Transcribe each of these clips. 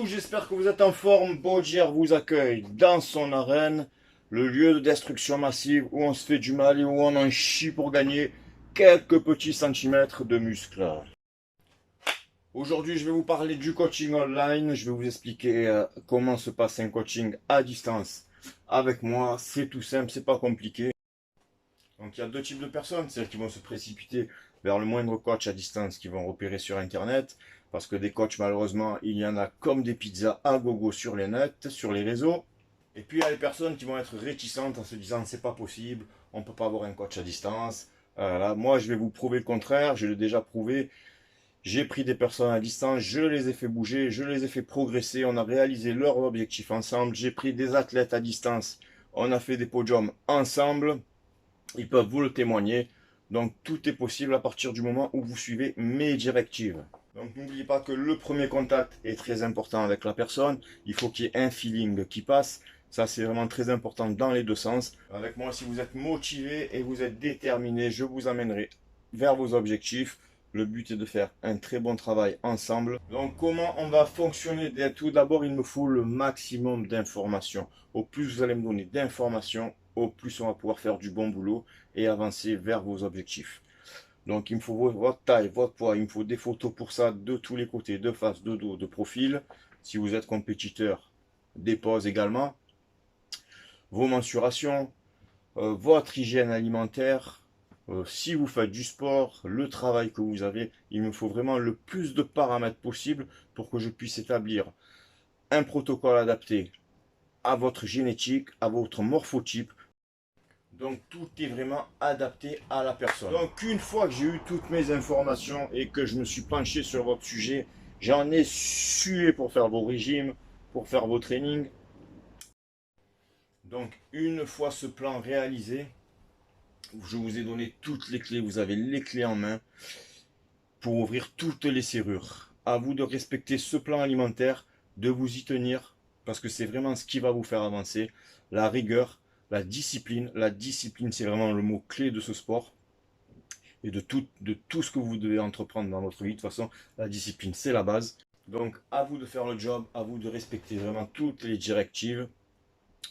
tous, j'espère que vous êtes en forme. Bojer vous accueille dans son arène, le lieu de destruction massive où on se fait du mal et où on en chie pour gagner quelques petits centimètres de muscles. Aujourd'hui, je vais vous parler du coaching online. Je vais vous expliquer comment se passe un coaching à distance avec moi. C'est tout simple, c'est pas compliqué. Donc il y a deux types de personnes, celles qui vont se précipiter vers le moindre coach à distance qui vont repérer sur internet, parce que des coachs malheureusement il y en a comme des pizzas à gogo sur les nets, sur les réseaux. Et puis il y a les personnes qui vont être réticentes en se disant c'est pas possible, on ne peut pas avoir un coach à distance. Là, moi je vais vous prouver le contraire, je l'ai déjà prouvé. J'ai pris des personnes à distance, je les ai fait bouger, je les ai fait progresser, on a réalisé leurs objectifs ensemble. J'ai pris des athlètes à distance, on a fait des podiums ensemble. Ils peuvent vous le témoigner. Donc tout est possible à partir du moment où vous suivez mes directives. Donc n'oubliez pas que le premier contact est très important avec la personne. Il faut qu'il y ait un feeling qui passe. Ça c'est vraiment très important dans les deux sens. Avec moi, si vous êtes motivé et vous êtes déterminé, je vous amènerai vers vos objectifs. Le but est de faire un très bon travail ensemble. Donc comment on va fonctionner? Tout d'abord, il me faut le maximum d'informations. Au plus vous allez me donner d'informations, au plus on va pouvoir faire du bon boulot et avancer vers vos objectifs. Donc il me faut votre taille, votre poids, il me faut des photos pour ça de tous les côtés, de face, de dos, de profil. Si vous êtes compétiteur, des poses également. Vos mensurations, votre hygiène alimentaire, si vous faites du sport, le travail que vous avez, il me faut vraiment le plus de paramètres possible pour que je puisse établir un protocole adapté à votre génétique, à votre morphotype. Donc tout est vraiment adapté à la personne. Donc une fois que j'ai eu toutes mes informations et que je me suis penché sur votre sujet, j'en ai sué pour faire vos régimes, pour faire vos trainings. Donc une fois ce plan réalisé, je vous ai donné toutes les clés, vous avez les clés en main pour ouvrir toutes les serrures. À vous de respecter ce plan alimentaire, de vous y tenir, parce que c'est vraiment ce qui va vous faire avancer. La rigueur, la discipline, c'est vraiment le mot clé de ce sport et de tout ce que vous devez entreprendre dans votre vie. De toute façon, la discipline, c'est la base. Donc, à vous de faire le job, à vous de respecter vraiment toutes les directives.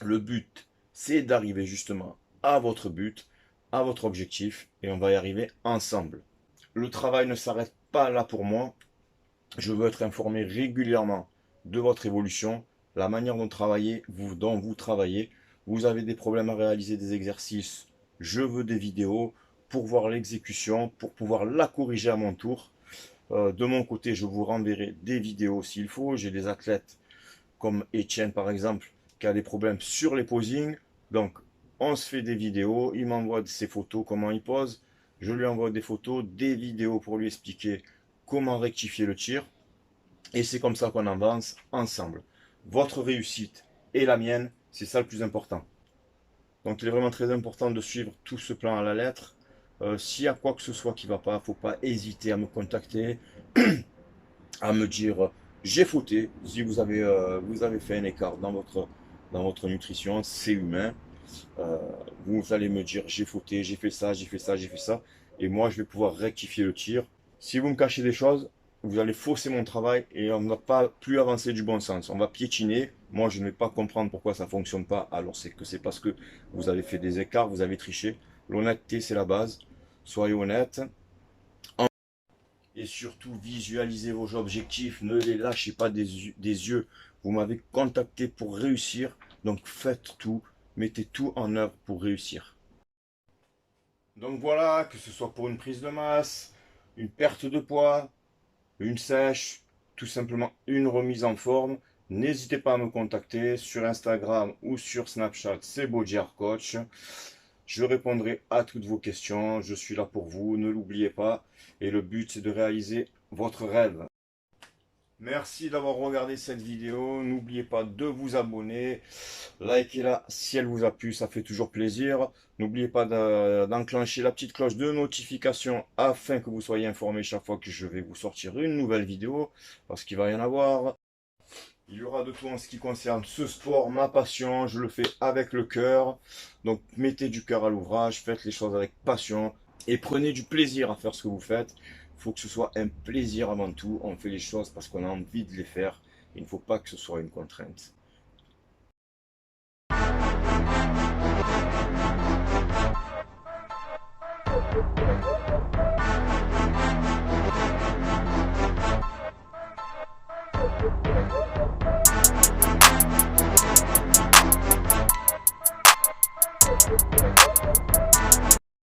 Le but, c'est d'arriver justement à votre but, à votre objectif, et on va y arriver ensemble. Le travail ne s'arrête pas là pour moi. Je veux être informé régulièrement de votre évolution, la manière dont vous travaillez. Vous avez des problèmes à réaliser des exercices, je veux des vidéos pour voir l'exécution, pour pouvoir la corriger à mon tour. De mon côté, je vous renverrai des vidéos s'il faut. J'ai des athlètes comme Etienne par exemple, qui a des problèmes sur les posings. Donc, on se fait des vidéos, il m'envoie ses photos, comment il pose. Je lui envoie des photos, des vidéos pour lui expliquer comment rectifier le tir. Et c'est comme ça qu'on avance ensemble. Votre réussite et la mienne, c'est ça le plus important. Donc il est vraiment très important de suivre tout ce plan à la lettre. S'il y a quoi que ce soit qui ne va pas, il ne faut pas hésiter à me contacter, à me dire j'ai fauté. Si vous avez fait un écart dans votre nutrition, c'est humain. Vous allez me dire j'ai fauté, j'ai fait ça, j'ai fait ça, j'ai fait ça. Et moi, je vais pouvoir rectifier le tir. Si vous me cachez des choses, vous allez fausser mon travail et on ne va pas plus avancer du bon sens. On va piétiner. Moi, je ne vais pas comprendre pourquoi ça ne fonctionne pas. Alors, c'est parce que vous avez fait des écarts, vous avez triché. L'honnêteté, c'est la base. Soyez honnête. Et surtout, visualisez vos objectifs. Ne les lâchez pas des yeux. Vous m'avez contacté pour réussir. Donc, faites tout. Mettez tout en œuvre pour réussir. Donc voilà, que ce soit pour une prise de masse, une perte de poids, une sèche, tout simplement une remise en forme, n'hésitez pas à me contacter sur Instagram ou sur Snapchat, c'est Bojer Coach. Je répondrai à toutes vos questions, je suis là pour vous, ne l'oubliez pas. Et le but, c'est de réaliser votre rêve. Merci d'avoir regardé cette vidéo. N'oubliez pas de vous abonner. Likez-la si elle vous a plu, ça fait toujours plaisir. N'oubliez pas d'enclencher la petite cloche de notification afin que vous soyez informé chaque fois que je vais vous sortir une nouvelle vidéo. Parce qu'il va y en avoir. Il y aura de tout en ce qui concerne ce sport, ma passion. Je le fais avec le cœur. Donc mettez du cœur à l'ouvrage, faites les choses avec passion. Et prenez du plaisir à faire ce que vous faites. Il faut que ce soit un plaisir avant tout. On fait les choses parce qu'on a envie de les faire. Il ne faut pas que ce soit une contrainte.